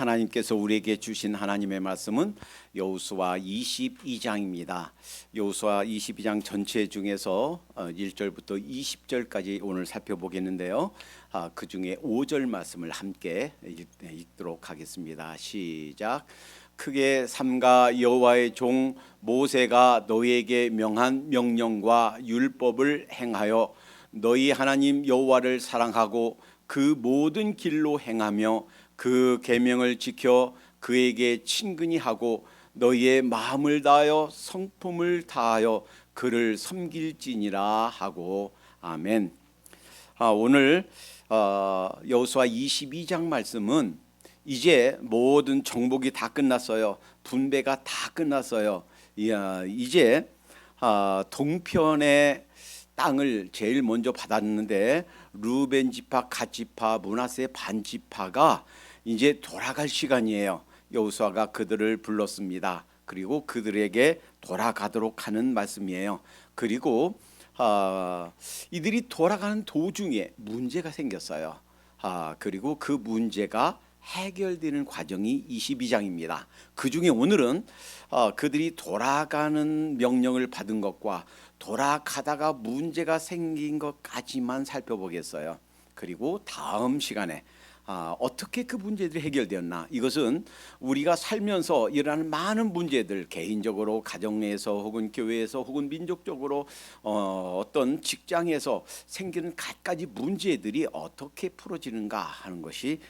하나님께서 우리에게 주신 하나님의 말씀은 여호수아 22장입니다. 여호수아 22장 전체 중에서 1절부터 20절까지 오늘 살펴보겠는데요. 그 중에 5절 말씀을 함께 읽도록 하겠습니다. 시작. 크게 삼가 여호와의 종 모세가 너희에게 명한 명령과 율법을 행하여 너희 하나님 여호와를 사랑하고 그 모든 길로 행하며 그 계명을 지켜 그에게 친근히 하고 너희의 마음을 다하여 성품을 다하여 그를 섬길지니라 하고 아멘. 오늘 여호수아 22장 말씀은 이제 모든 정복이 다 끝났어요. 분배가 다 끝났어요. 이제 동편의 땅을 제일 먼저 받았는데 루벤 지파, 갓 지파, 므낫세 반 지파가 이제 돌아갈 시간이에요. 여호수아가 그들을 불렀습니다. 그리고 그들에게 돌아가도록 하는 말씀이에요. 그리고 이들이 돌아가는 도중에 문제가 생겼어요. 그리고 그 문제가 해결되는 과정이 22장입니다. 그 중에 오늘은 그들이 돌아가는 명령을 받은 것과 돌아가다가 문제가 생긴 것까지만 살펴보겠어요. 그리고 다음 시간에 어떻게 그 문제들이 해결되었나, 이것은 우리가 살면서 일어나는 많은 문제들, 개인적으로 가정에서 혹은 교회에서 혹은 민족적으로 어떤 직장에서 생기는 갖가지 문제들이 어떻게 풀어지는가 하는 것이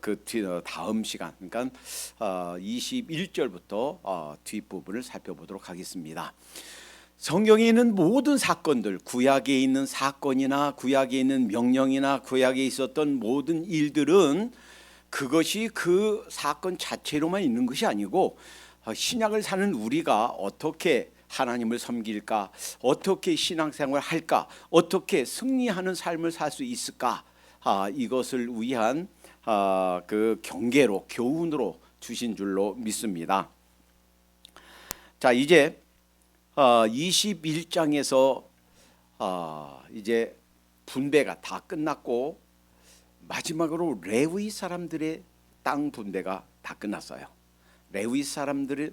그 다음 시간, 그러니까 21절부터 뒷부분을 살펴보도록 하겠습니다. 성경에 있는 모든 사건들, 구약에 있는 사건이나 구약에 있는 명령이나 구약에 있었던 모든 일들은 그것이 그 사건 자체로만 있는 것이 아니고 신약을 사는 우리가 어떻게 하나님을 섬길까, 어떻게 신앙생활을 할까, 어떻게 승리하는 삶을 살 수 있을까, 이것을 위한 그 경계로, 교훈으로 주신 줄로 믿습니다. 자, 이제 21장에서 이제 분배가 다 끝났고 마지막으로 레위 사람들의 땅 분배가 다 끝났어요. 레위 사람들의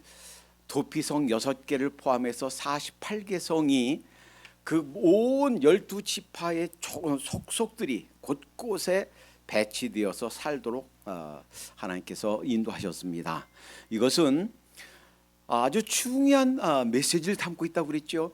도피성 6개를 포함해서 48개 성이 그 온 12지파의 속속들이 곳곳에 배치되어서 살도록 하나님께서 인도하셨습니다. 이것은 아주 중요한 메시지를 담고 있다고 그랬죠.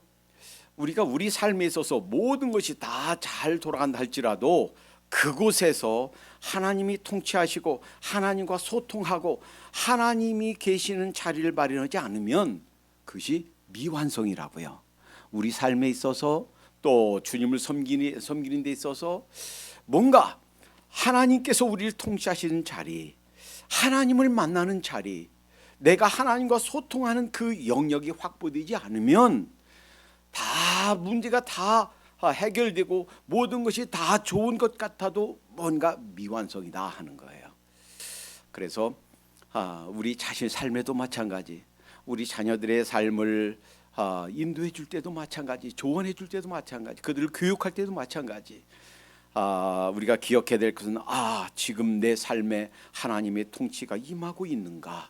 우리가 우리 삶에 있어서 모든 것이 다 잘 돌아간다 할지라도 그곳에서 하나님이 통치하시고 하나님과 소통하고 하나님이 계시는 자리를 마련하지 않으면 그것이 미완성이라고요. 우리 삶에 있어서 또 주님을 섬기는 데 있어서 뭔가 하나님께서 우리를 통치하시는 자리, 하나님을 만나는 자리, 내가 하나님과 소통하는 그 영역이 확보되지 않으면 다 문제가 다 해결되고 모든 것이 다 좋은 것 같아도 뭔가 미완성이다 하는 거예요. 그래서 우리 자신 삶에도 마찬가지, 우리 자녀들의 삶을 인도해 줄 때도 마찬가지, 조언해 줄 때도 마찬가지, 그들을 교육할 때도 마찬가지, 우리가 기억해야 될 것은 지금 내 삶에 하나님의 통치가 임하고 있는가,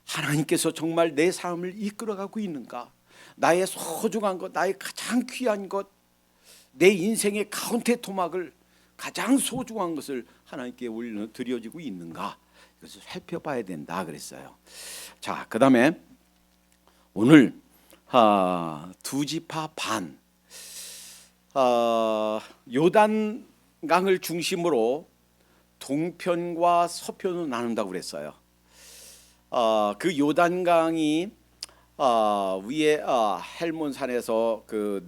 하나님께서 정말 내 삶을 이끌어가고 있는가, 나의 소중한 것, 나의 가장 귀한 것, 내 인생의 가운데 토막을 가장 소중한 것을 하나님께 드려지고 있는가, 이것을 살펴봐야 된다 그랬어요. 자, 그 다음에 오늘 두 지파 반, 요단강을 중심으로 동편과 서편으로 나눈다고 그랬어요. 그 요단강이 위에 헬몬산에서 그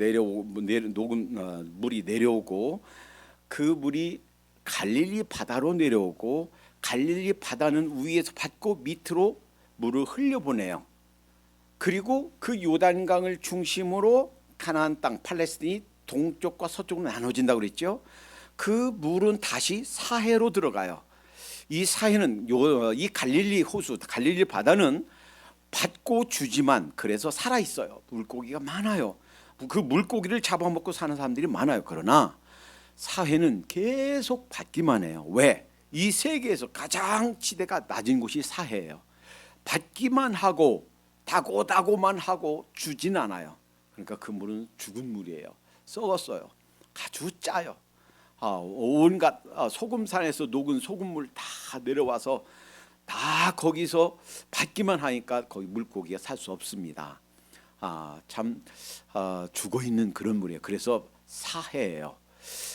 녹은 물이 내려오고 그 물이 갈릴리 바다로 내려오고 갈릴리 바다는 위에서 받고 밑으로 물을 흘려보내요. 그리고 그 요단강을 중심으로 가나안 땅 팔레스틴이 동쪽과 서쪽으로 나눠진다고 그랬죠. 그 물은 다시 사해로 들어가요. 이 사해는 이 갈릴리 호수, 갈릴리 바다는 받고 주지만 그래서 살아 있어요. 물고기가 많아요. 그 물고기를 잡아먹고 사는 사람들이 많아요. 그러나 사해는 계속 받기만 해요. 왜? 이 세계에서 가장 지대가 낮은 곳이 사해예요. 받기만 하고 다고다고만 하고 주진 않아요. 그러니까 그 물은 죽은 물이에요. 썩었어요. 아주 짜요. 온갖 소금산에서 녹은 소금물 다 내려와서 다 거기서 받기만 하니까 거기 물고기가 살 수 없습니다. 참 죽어 있는 그런 물이에요. 그래서 사해예요.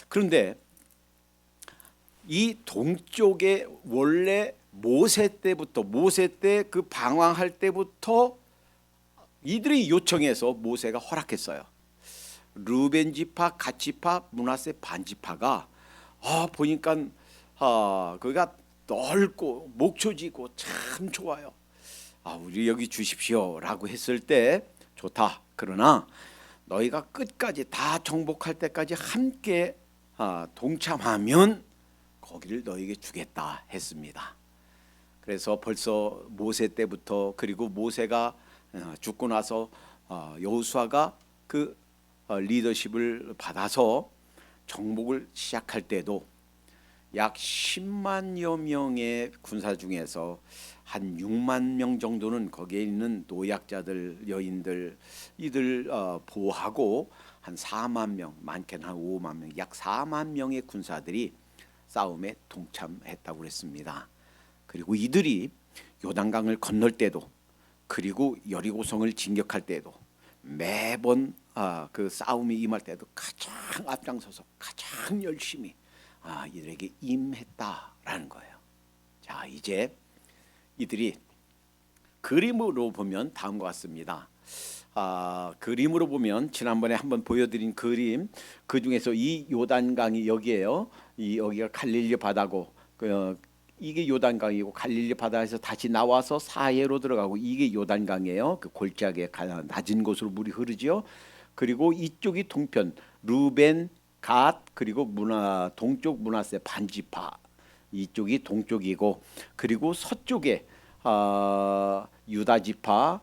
그런데 이 동쪽에 원래 모세 때 그 방황할 때부터 이들이 요청해서 모세가 허락했어요. 르벤 지파, 갓 지파, 므낫세 반 지파가 보니까 거기가 넓고 목초지고 참 좋아요. 우리 여기 주십시오라고 했을 때 좋다. 그러나 너희가 끝까지 다 정복할 때까지 함께 동참하면 거기를 너희에게 주겠다 했습니다. 그래서 벌써 모세 때부터, 그리고 모세가 죽고 나서 여호수아가 그 리더십을 받아서 정복을 시작할 때도 약 10만여 명의 군사 중에서 한 6만 명 정도는 거기에 있는 노약자들, 여인들 이들 보호하고 한 4만 명, 많게는 한 5만 명, 약 4만 명의 군사들이 싸움에 동참했다고 그랬습니다. 그리고 이들이 요단강을 건널 때도, 그리고 여리고성을 진격할 때도, 매번 그 싸움이 임할 때도 가장 앞장서서 가장 열심히 이들에게 임했다라는 거예요. 자, 이제 이들이 그림으로 보면 다음과 같습니다. 그림으로 보면 지난번에 한번 보여드린 그림, 그 중에서 이 요단강이 여기에요. 여기가 갈릴리 바다고, 이게 요단강이고, 갈릴리 바다에서 다시 나와서 사해로 들어가고, 이게 요단강이에요. 그 골짜기에 낮은 곳으로 물이 흐르죠. 그리고 이쪽이 동편, 루벤, 갓, 그리고 동쪽 므낫세 반지파, 이쪽이 동쪽이고, 그리고 서쪽에 유다 지파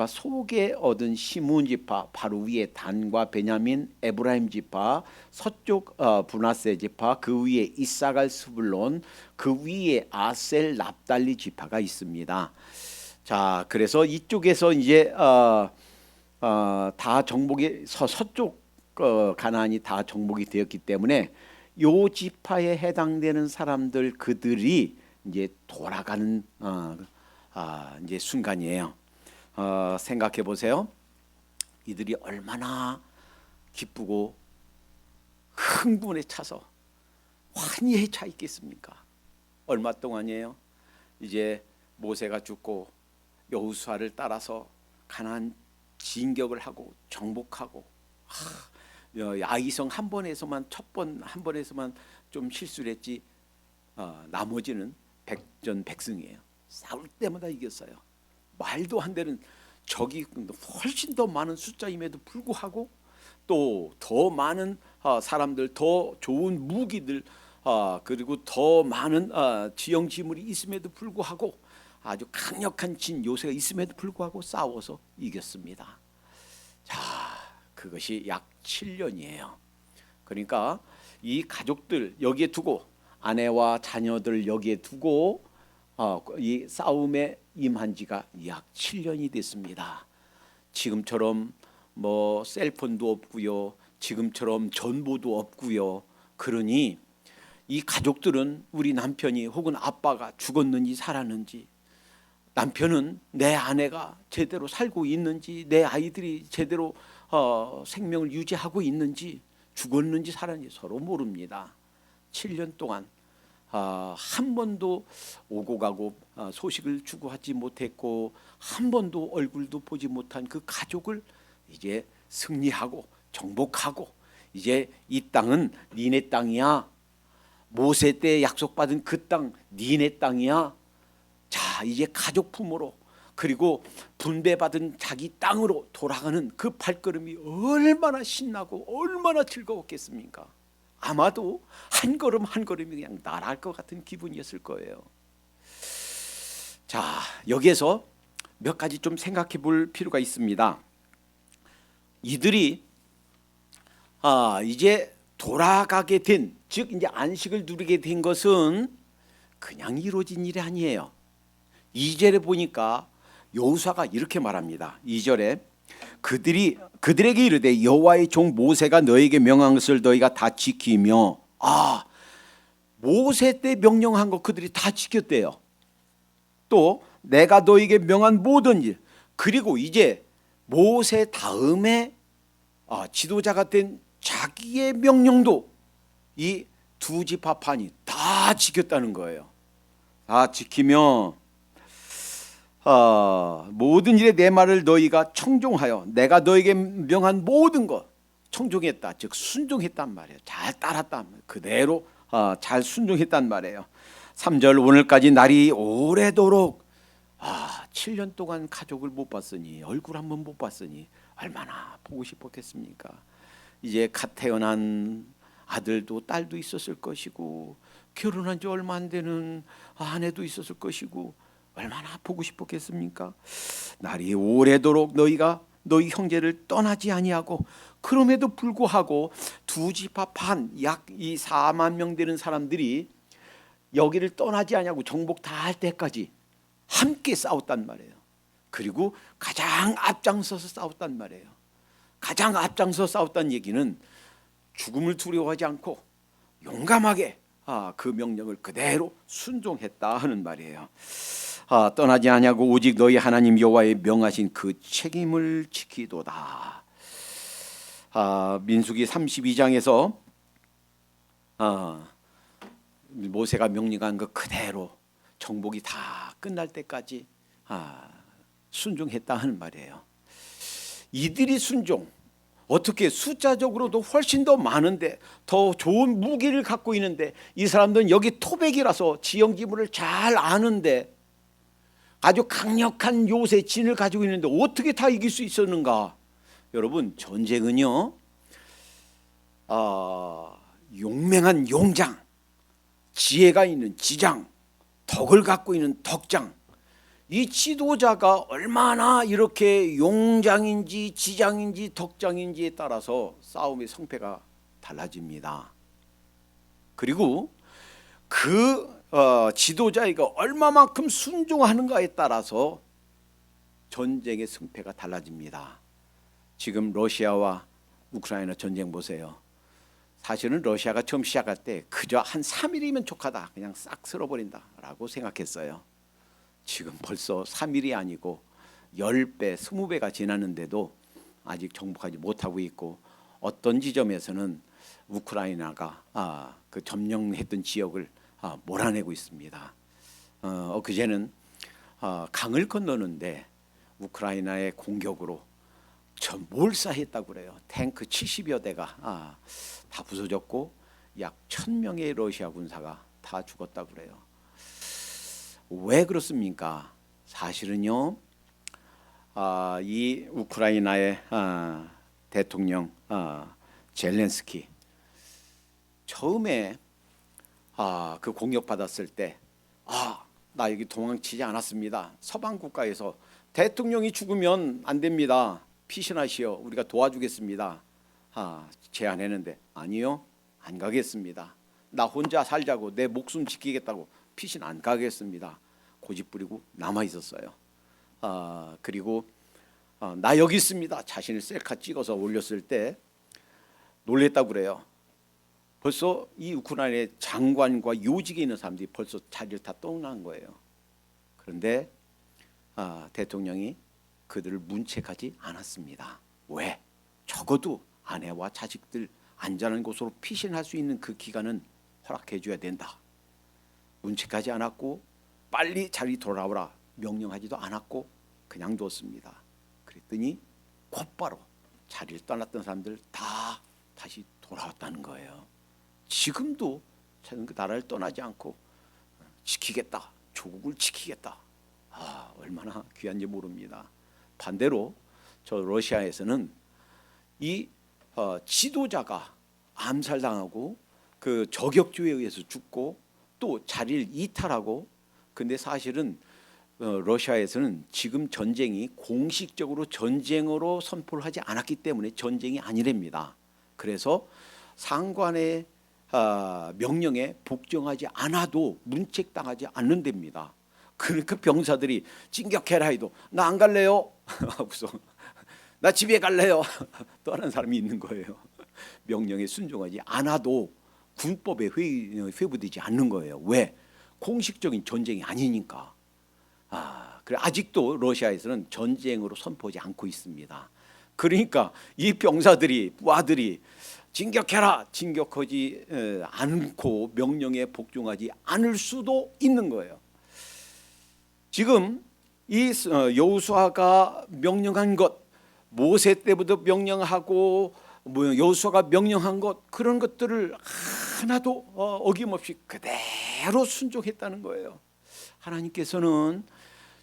속에 얻은 시므온 지파, 바로 위에 단과 베냐민, 에브라임 지파, 서쪽 므낫세 지파, 그 위에 이사갈, 스불론, 그 위에 아셀, 납달리 지파가 있습니다. 자, 그래서 이쪽에서 이제 다 정복이 서쪽 가나안이 다 정복이 되었기 때문에 요 지파에 해당되는 사람들, 그들이 이제 돌아가는 이제 순간이에요. 생각해 보세요. 이들이 얼마나 기쁘고 흥분에 차서 환희에 차 있겠습니까? 얼마 동안이에요? 이제 모세가 죽고 여호수아를 따라서 가나안 진격을 하고 정복하고, 아이성 한 번에서만 한 번에서만 좀 실수를 했지, 나머지는 백전백승이에요. 싸울 때마다 이겼어요. 말도 안 되는 적이 훨씬 더 많은 숫자임에도 불구하고, 또 더 많은 사람들, 더 좋은 무기들, 그리고 더 많은 지형지물이 있음에도 불구하고, 아주 강력한 진 요새가 있음에도 불구하고 싸워서 이겼습니다. 자, 그것이 약 7년이에요. 그러니까 이 가족들 여기에 두고, 아내와 자녀들 여기에 두고 이 싸움에 임한 지가 약 7년이 됐습니다. 지금처럼 뭐 셀폰도 없고요, 지금처럼 전보도 없고요. 그러니 이 가족들은 우리 남편이 혹은 아빠가 죽었는지 살았는지, 남편은 내 아내가 제대로 살고 있는지, 내 아이들이 제대로 생명을 유지하고 있는지, 죽었는지 살았는지 서로 모릅니다. 7년 동안 한 번도 오고 가고 소식을 주고 하지 못했고, 한 번도 얼굴도 보지 못한 그 가족을 이제 승리하고 정복하고, 이제 이 땅은 니네 땅이야, 모세 때 약속받은 그 땅 니네 땅이야. 자, 이제 가족 품으로, 그리고 분배받은 자기 땅으로 돌아가는 그 발걸음이 얼마나 신나고 얼마나 즐거웠겠습니까? 아마도 한 걸음 한 걸음이 그냥 날아갈 것 같은 기분이었을 거예요. 자, 여기에서 몇 가지 좀 생각해 볼 필요가 있습니다. 이들이 이제 돌아가게 된, 즉 이제 안식을 누리게 된 것은 그냥 이루어진 일이 아니에요. 2절에 보니까 여호수아가 이렇게 말합니다. 2절에 그들에게 이르되 여호와의 종 모세가 너에게 명한 것을 너희가 다 지키며, 모세 때 명령한 거 그들이 다 지켰대요. 또 내가 너에게 명한 모든 일, 그리고 이제 모세 다음에 지도자가 된 자기의 명령도 이 두 지파판이 다 지켰다는 거예요. 다 지키며 모든 일에 내 말을 너희가 청종하여 내가 너에게 명한 모든 것 청종했다, 즉 순종했단 말이에요. 잘 따랐단 말이에요. 그대로 잘 순종했단 말이에요. 3절 오늘까지 날이 오래도록 7년 동안 가족을 못 봤으니, 얼굴 한번 못 봤으니 얼마나 보고 싶었겠습니까? 이제 갓 태어난 아들도 딸도 있었을 것이고, 결혼한 지 얼마 안 되는 아내도 있었을 것이고, 얼마나 보고 싶었겠습니까? 날이 오래도록 너희가 너희 형제를 떠나지 아니하고, 그럼에도 불구하고 두 지파 반 약 이 4만 명 되는 사람들이 여기를 떠나지 아니하고 정복 다 할 때까지 함께 싸웠단 말이에요. 그리고 가장 앞장서서 싸웠단 말이에요. 가장 앞장서 싸웠다는 얘기는 죽음을 두려워하지 않고 용감하게 그 명령을 그대로 순종했다 하는 말이에요. 떠나지 아니하고 오직 너희 하나님 여호와의 명하신 그 책임을 지키도다. 민수기 32장에서 모세가 명령한 것 그대로 정복이 다 끝날 때까지 순종했다 하는 말이에요. 이들이 순종, 어떻게 숫자적으로도 훨씬 더 많은데, 더 좋은 무기를 갖고 있는데, 이 사람들은 여기 토백이라서 지형지물을 잘 아는데, 아주 강력한 요새 진을 가지고 있는데 어떻게 다 이길 수 있었는가? 여러분, 전쟁은요 용맹한 용장, 지혜가 있는 지장, 덕을 갖고 있는 덕장, 이 지도자가 얼마나 이렇게 용장인지 지장인지 덕장인지에 따라서 싸움의 성패가 달라집니다. 그리고 그 지도자가 얼마만큼 순종하는가에 따라서 전쟁의 승패가 달라집니다. 지금 러시아와 우크라이나 전쟁 보세요. 사실은 러시아가 처음 시작할 때 그저 한 3일이면 족하다, 그냥 싹 쓸어버린다라고 생각했어요. 지금 벌써 3일이 아니고 10배, 20배가 지났는데도 아직 정복하지 못하고 있고, 어떤 지점에서는 우크라이나가 그 점령했던 지역을 몰아내고 있습니다. 그제는 강을 건너는데 우크라이나의 공격으로 몰사했다고 그래요. 탱크 70여 대가 다 부서졌고 약 1000명의 러시아 군사가 다 죽었다고 그래요. 왜 그렇습니까? 사실은요, 이 우크라이나의 대통령 젤렌스키 처음에 그 공격받았을 때 나 여기 도망치지 않았습니다. 서방 국가에서 대통령이 죽으면 안 됩니다. 피신하시오. 우리가 도와주겠습니다. 제안했는데 아니요, 안 가겠습니다. 나 혼자 살자고, 내 목숨 지키겠다고 피신 안 가겠습니다. 고집 부리고 남아 있었어요. 그리고 나 여기 있습니다. 자신을 셀카 찍어서 올렸을 때 놀랬다고 그래요. 벌써 이 우크라이나의 장관과 요직에 있는 사람들이 벌써 자리를 다 떠난 거예요. 그런데 대통령이 그들을 문책하지 않았습니다. 왜? 적어도 아내와 자식들 안전한 곳으로 피신할 수 있는 그 기간은 허락해 줘야 된다. 문책하지 않았고 빨리 자리 돌아오라 명령하지도 않았고 그냥 뒀습니다. 그랬더니 곧바로 자리를 떠났던 사람들 다 다시 돌아왔다는 거예요. 지금도 그 나라를 떠나지 않고 지키겠다, 조국을 지키겠다. 얼마나 귀한지 모릅니다. 반대로 저 러시아에서는 이 지도자가 암살당하고 그 저격주에 의해서 죽고 또 자리를 이탈하고, 근데 사실은 러시아에서는 지금 전쟁이 공식적으로 전쟁으로 선포를 하지 않았기 때문에 전쟁이 아니랍니다. 그래서 상관의 명령에 복종하지 않아도 문책당하지 않는답니다. 그러니까 병사들이 진격해라 해도 나 안 갈래요 하고서 나 집에 갈래요 떠나는 사람이 있는 거예요. 명령에 순종하지 않아도 군법에 회부되지 않는 거예요. 왜? 공식적인 전쟁이 아니니까. 그래 아직도 러시아에서는 전쟁으로 선포하지 않고 있습니다. 그러니까 이 병사들이 부하들이 진격해라 진격하지 않고 명령에 복종하지 않을 수도 있는 거예요. 지금 이 여호수아가 명령한 것, 모세 때부터 명령하고 여호수아가 명령한 것, 그런 것들을 하나도 어김없이 그대로 순종했다는 거예요. 하나님께서는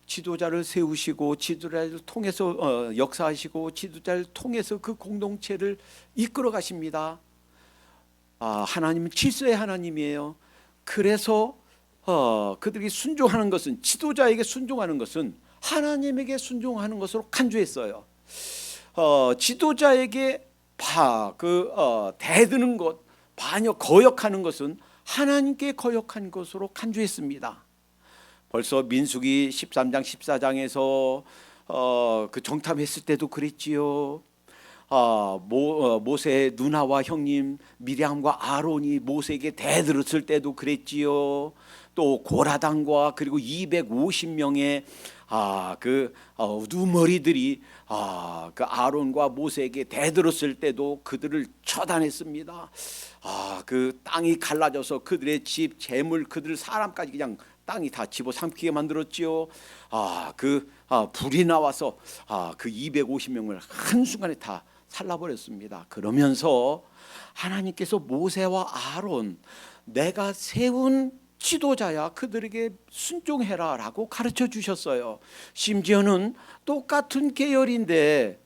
지도자를 세우시고 지도자를 통해서 역사하시고 지도자를 통해서 그 공동체를 이끌어 가십니다. 하나님은 질서의 하나님이에요. 그래서 그들이 순종하는 것은, 지도자에게 순종하는 것은 하나님에게 순종하는 것으로 간주했어요. 지도자에게 대드는 것, 거역하는 것은 하나님께 거역한 것으로 간주했습니다. 벌써 민수기 13장 14장에서 그 정탐했을 때도 그랬지요. 모세의 누나와 형님 미리암과 아론이 모세에게 대들었을 때도 그랬지요. 또 고라당과 그리고 250명의 누머리들이 그 아론과 모세에게 대들었을 때도 그들을 처단했습니다. 그 땅이 갈라져서 그들의 집, 재물, 그들 사람까지 그냥 땅이 다 집어삼키게 만들었지요. 불이 나와서 그 250명을 한순간에 다 살라버렸습니다. 그러면서 하나님께서 모세와 아론, 내가 세운 지도자야, 그들에게 순종해라 라고 가르쳐 주셨어요. 심지어는 똑같은 계열인데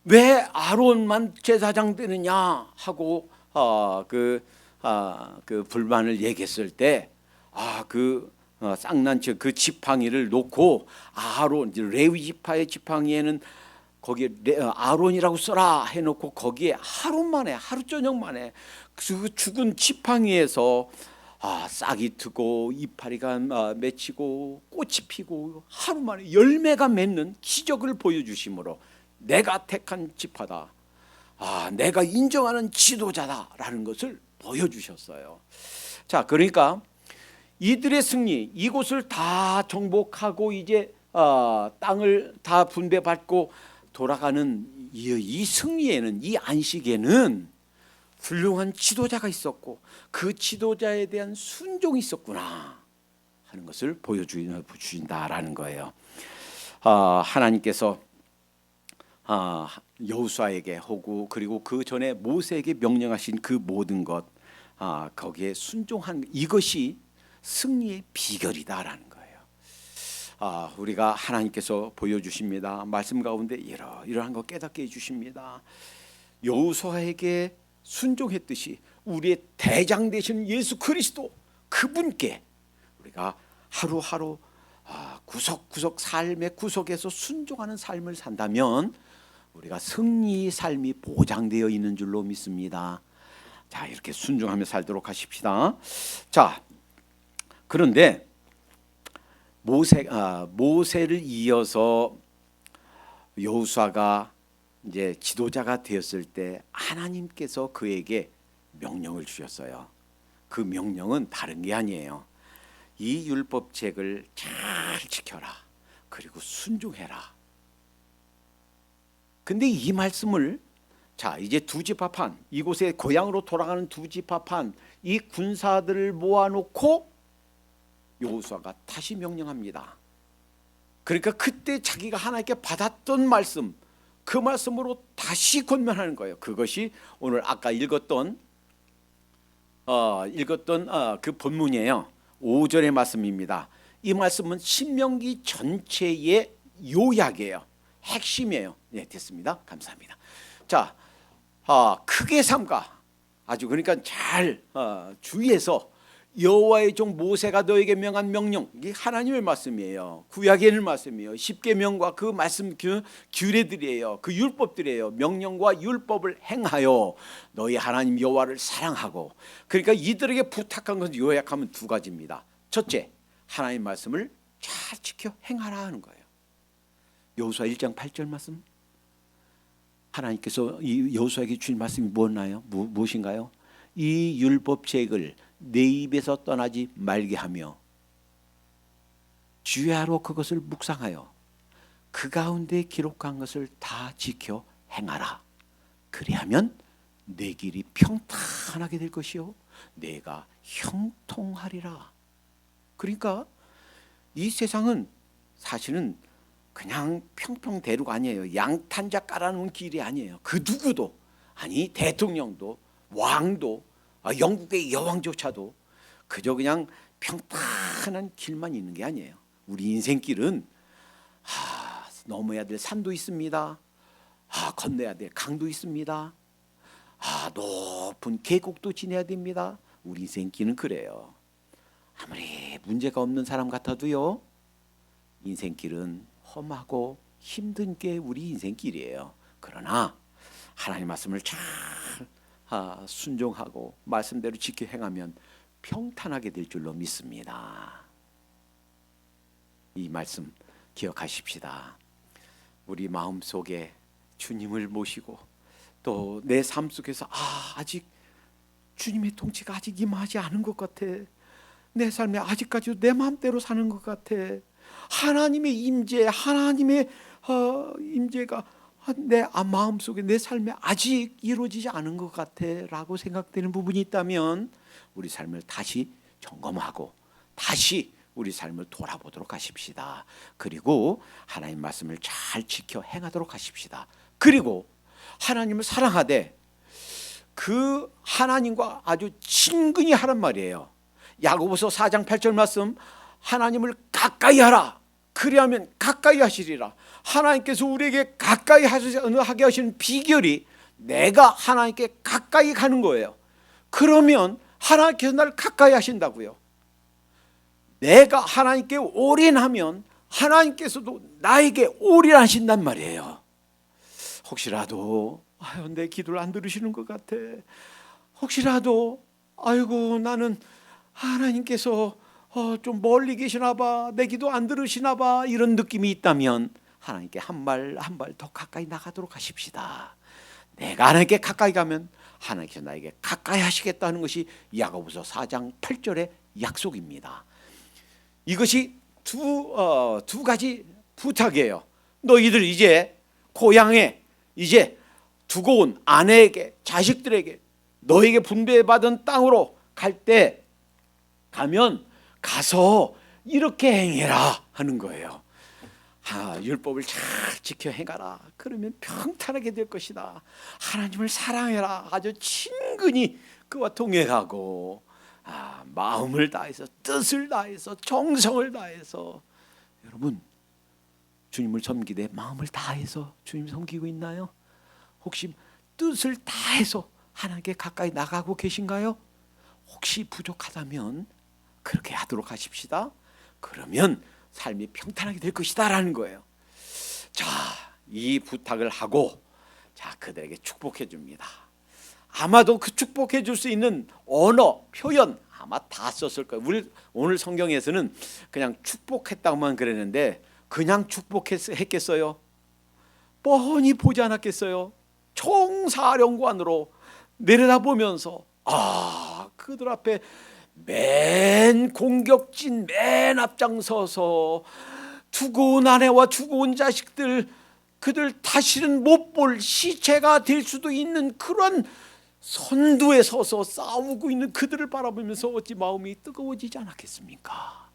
왜 아론만 제사장 되느냐 하고 그 불만을 얘기했을 때 쌍난처 그 지팡이를 놓고 아론, 레위 지파의 지팡이에는 거기에 아론이라고 써라 해놓고 거기에 하루 저녁 만에 그 죽은 지팡이에서 싹이 트고 이파리가 맺히고 꽃이 피고 하루 만에 열매가 맺는 기적을 보여주심으로 내가 택한 지파다, 내가 인정하는 지도자다라는 것을 보여주셨어요. 자, 그러니까 이들의 승리, 이곳을 다 정복하고 이제 땅을 다 분배받고 돌아가는 이 승리에는, 이 안식에는 훌륭한 지도자가 있었고 그 지도자에 대한 순종이 있었구나 하는 것을 보여주신다라는 거예요. 하나님께서 여호수아에게 하고 그리고 그 전에 모세에게 명령하신 그 모든 것, 거기에 순종한 이것이 승리의 비결이다라는 거예요. 우리가 하나님께서 보여주십니다. 말씀 가운데 이러한 거 깨닫게 해주십니다. 여호수아에게 순종했듯이 우리의 대장 되신 예수 그리스도, 그분께 우리가 하루하루 구석구석 삶의 구석에서 순종하는 삶을 산다면 우리가 승리의 삶이 보장되어 있는 줄로 믿습니다. 자, 이렇게 순종하며 살도록 하십시다. 자, 그런데 모세를 이어서 여호수아가 이제 지도자가 되었을 때 하나님께서 그에게 명령을 주셨어요. 그 명령은 다른 게 아니에요. 이 율법책을 잘 지켜라. 그리고 순종해라. 근데 이 말씀을 이제 두 지파판, 이곳에 고향으로 돌아가는 두 지파판, 이 군사들을 모아놓고 여호수아가 다시 명령합니다. 그러니까 그때 자기가 하나님께 받았던 말씀, 그 말씀으로 다시 권면하는 거예요. 그것이 오늘 아까 읽었던 그 본문이에요. 5절의 말씀입니다. 이 말씀은 신명기 전체의 요약이에요. 핵심이에요. 네, 됐습니다. 감사합니다. 자, 크게 삼가 아주 그러니까 잘 주의해서 여호와의 종 모세가 너에게 명한 명령, 이게 하나님의 말씀이에요. 구약에는 말씀이에요. 십계명과 그 말씀 규례들이에요. 그 율법들이에요. 명령과 율법을 행하여 너희 하나님 여호와를 사랑하고. 그러니까 이들에게 부탁한 것은 요약하면 두 가지입니다. 첫째, 하나님 말씀을 잘 지켜 행하라 하는 거예요. 여호수아 1장 8절 말씀, 하나님께서 이 여호수아에게 주신 말씀이 무엇인가요? 이 율법책을 내 입에서 떠나지 말게 하며 주야로 그것을 묵상하여 그 가운데 기록한 것을 다 지켜 행하라. 그리하면 내 길이 평탄하게 될 것이요 내가 형통하리라. 그러니까 이 세상은 사실은 그냥 평평대로가 아니에요. 양탄자 깔아놓은 길이 아니에요. 그 누구도, 아니 대통령도 왕도, 영국의 여왕조차도 그저 그냥 평탄한 길만 있는 게 아니에요. 우리 인생길은 넘어야 될 산도 있습니다. 건너야 될 강도 있습니다. 높은 계곡도 지내야 됩니다. 우리 인생길은 그래요. 아무리 문제가 없는 사람 같아도요, 인생길은 험하고 힘든 게 우리 인생길이에요. 그러나 하나님 말씀을 잘 순종하고 말씀대로 지켜 행하면 평탄하게 될 줄로 믿습니다. 이 말씀 기억하십시다. 우리 마음속에 주님을 모시고 또 내 삶 속에서 아직 주님의 통치가 아직 임하지 않은 것 같아. 내 삶에 아직까지도 내 마음대로 사는 것 같아. 하나님의 임재, 하나님의 임재가 내 마음속에 내 삶에 아직 이루어지지 않은 것 같아 라고 생각되는 부분이 있다면 우리 삶을 다시 점검하고 다시 우리 삶을 돌아보도록 하십시다. 그리고 하나님 말씀을 잘 지켜 행하도록 하십시다. 그리고 하나님을 사랑하되 그 하나님과 아주 친근히 하란 말이에요. 야고보서 4장 8절 말씀, 하나님을 가까이 하라. 그리하면 가까이 하시리라. 하나님께서 우리에게 가까이 하게 하시는 비결이 내가 하나님께 가까이 가는 거예요. 그러면 하나님께서 나를 가까이 하신다고요. 내가 하나님께 올인하면 하나님께서도 나에게 올인하신단 말이에요. 혹시라도 내 기도를 안 들으시는 것 같아. 혹시라도 아이고 나는 하나님께서 좀 멀리 계시나 봐, 내 기도 안 들으시나 봐, 이런 느낌이 있다면 하나님께 한 발 한 발 더 가까이 나가도록 하십시다. 내가 하나님께 가까이 가면 하나님께서 나에게 가까이 하시겠다는 것이 야고보서 4장 8절의 약속입니다. 이것이 두 가지 부탁이에요. 너희들 이제 고향에 이제 두고 온 아내에게, 자식들에게, 너에게 분배받은 땅으로 갈 때 가면 가서 이렇게 행해라 하는 거예요. 율법을 잘 지켜 행하라. 그러면 평탄하게 될 것이다. 하나님을 사랑해라. 아주 친근히 그와 동행하고 마음을 다해서, 뜻을 다해서, 정성을 다해서. 여러분, 주님을 섬기되 마음을 다해서 주님 섬기고 있나요? 혹시 뜻을 다해서 하나님께 가까이 나가고 계신가요? 혹시 부족하다면 그렇게 하도록 하십시다. 그러면 삶이 평탄하게 될 것이다 라는 거예요. 자, 이 부탁을 하고 그들에게 축복해 줍니다. 아마도 그 축복해 줄 수 있는 언어, 표현 아마 다 썼을 거예요. 우리 오늘 성경에서는 그냥 축복했다고만 그랬는데 그냥 축복했겠어요? 뻔히 보지 않았겠어요? 총사령관으로 내려다보면서 그들 앞에 맨 공격진 맨 앞장서서 두고 온 아내와 두고 온 자식들, 그들 다시는 못 볼 시체가 될 수도 있는 그런 선두에 서서 싸우고 있는 그들을 바라보면서 어찌 마음이 뜨거워지지 않았겠습니까?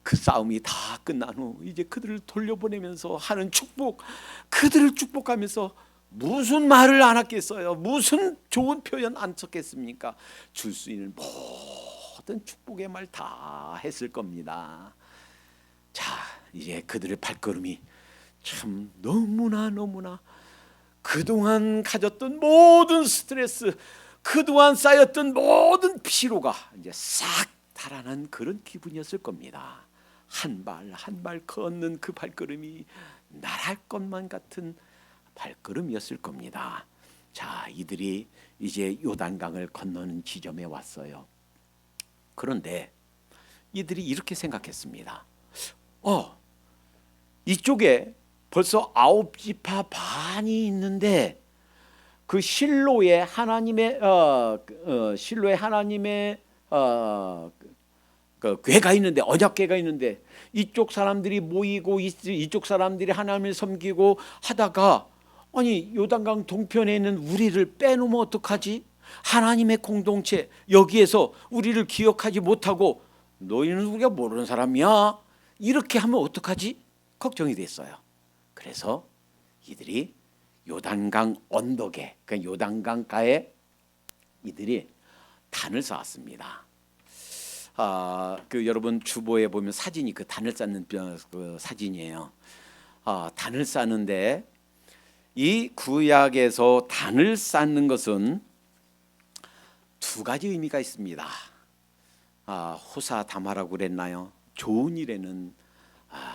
그 싸움이 다 끝난 후 이제 그들을 돌려보내면서 하는 축복, 그들을 축복하면서 무슨 말을 안 했겠어요? 무슨 좋은 표현 안 썼겠습니까? 줄 수 있는 모든 축복의 말 다 했을 겁니다. 자, 이제 그들의 발걸음이 참 너무나 그동안 가졌던 모든 스트레스, 그동안 쌓였던 모든 피로가 이제 싹 달아난 그런 기분이었을 겁니다. 한 발 한 발 걷는 그 발걸음이 날할 것만 같은 발걸음이었을 겁니다. 자, 이들이 이제 요단강을 건너는 지점에 왔어요. 그런데 이들이 이렇게 생각했습니다. 이쪽에 벌써 9지파 반이 있는데 그 실로의 하나님의 그 궤가 있는데, 언약궤가 있는데 이쪽 사람들이 모이고 이쪽 사람들이 하나님을 섬기고 하다가 아니 요단강 동편에 있는 우리를 빼놓으면 어떡하지? 하나님의 공동체 여기에서 우리를 기억하지 못하고 너희는 우리가 모르는 사람이야? 이렇게 하면 어떡하지? 걱정이 됐어요. 그래서 이들이 요단강 언덕에, 그러니까 요단강가에 이들이 단을 쌓았습니다. 여러분 주보에 보면 사진이 그 단을 쌓는 그 사진이에요. 단을 쌓는데 이 구약에서 단을 쌓는 것은 두 가지 의미가 있습니다. 호사다마라고 그랬나요? 좋은 일에는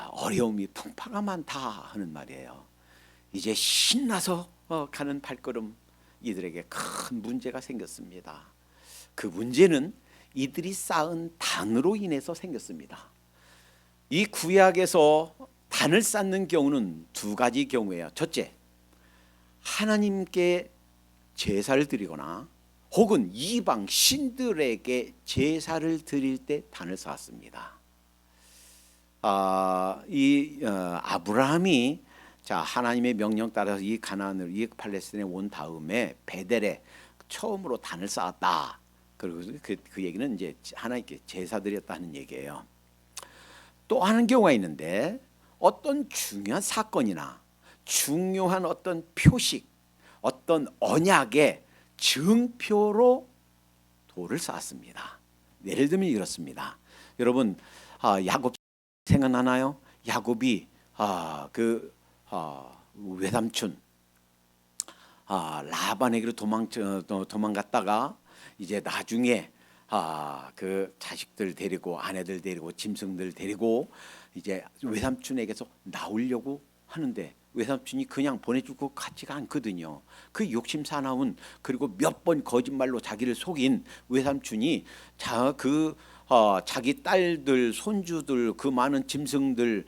어려움이 풍파가 많다 하는 말이에요. 이제 신나서 가는 발걸음, 이들에게 큰 문제가 생겼습니다. 그 문제는 이들이 쌓은 단으로 인해서 생겼습니다. 이 구약에서 단을 쌓는 경우는 두 가지 경우예요. 첫째, 하나님께 제사를 드리거나 혹은 이방 신들에게 제사를 드릴 때 단을 쌓았습니다. 아브라함이 하나님의 명령 따라서 이 가나안을, 이 팔레스틴에 온 다음에 베델에 처음으로 단을 쌓았다. 그리고 그 얘기는 이제 하나님께 제사 드렸다는 얘기예요. 또 하는 경우가 있는데 어떤 중요한 사건이나 중요한 어떤 표식, 어떤 언약의 증표로 돌을 쌓았습니다. 예를 들면 이렇습니다. 여러분 야곱 생각나나요? 야곱이 외삼촌 라반에게로 도망갔다가 이제 나중에 그 자식들 데리고 아내들 데리고 짐승들 데리고 이제 외삼촌에게서 나오려고 하는데 외삼촌이 그냥 보내주고 같지가 않거든요. 그 욕심 사나운, 그리고 몇 번 거짓말로 자기를 속인 외삼촌이 자기 딸들, 손주들, 그 많은 짐승들,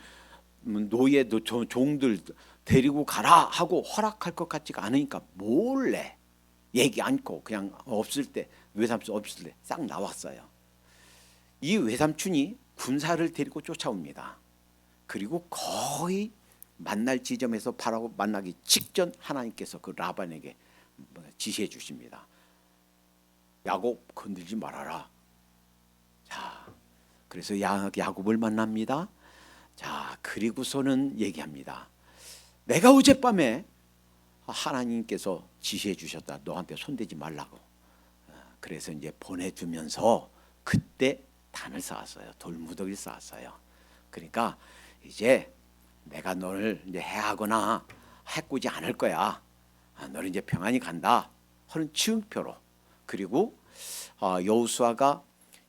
노예도 종들 데리고 가라 하고 허락할 것 같지가 않으니까 몰래 얘기 않고 그냥 없을 때, 외삼촌 없을 때 싹 나왔어요. 이 외삼촌이 군사를 데리고 쫓아옵니다. 그리고 거의 만날 지점에서 바로 만나기 직전 하나님께서 그 라반에게 지시해 주십니다. 야곱 건들지 말아라. 자, 그래서 야곱을 만납니다. 자, 그리고서는 얘기합니다. 내가 어젯밤에 하나님께서 지시해 주셨다. 너한테 손대지 말라고. 그래서 이제 보내주면서 그때 단을 쌓았어요. 돌무더기를 쌓았어요. 그러니까 이제 내가 너를 이제 해하거나 해꾸지 않을 거야. 너는 이제 평안히 간다 하는 증표로. 그리고 여호수아가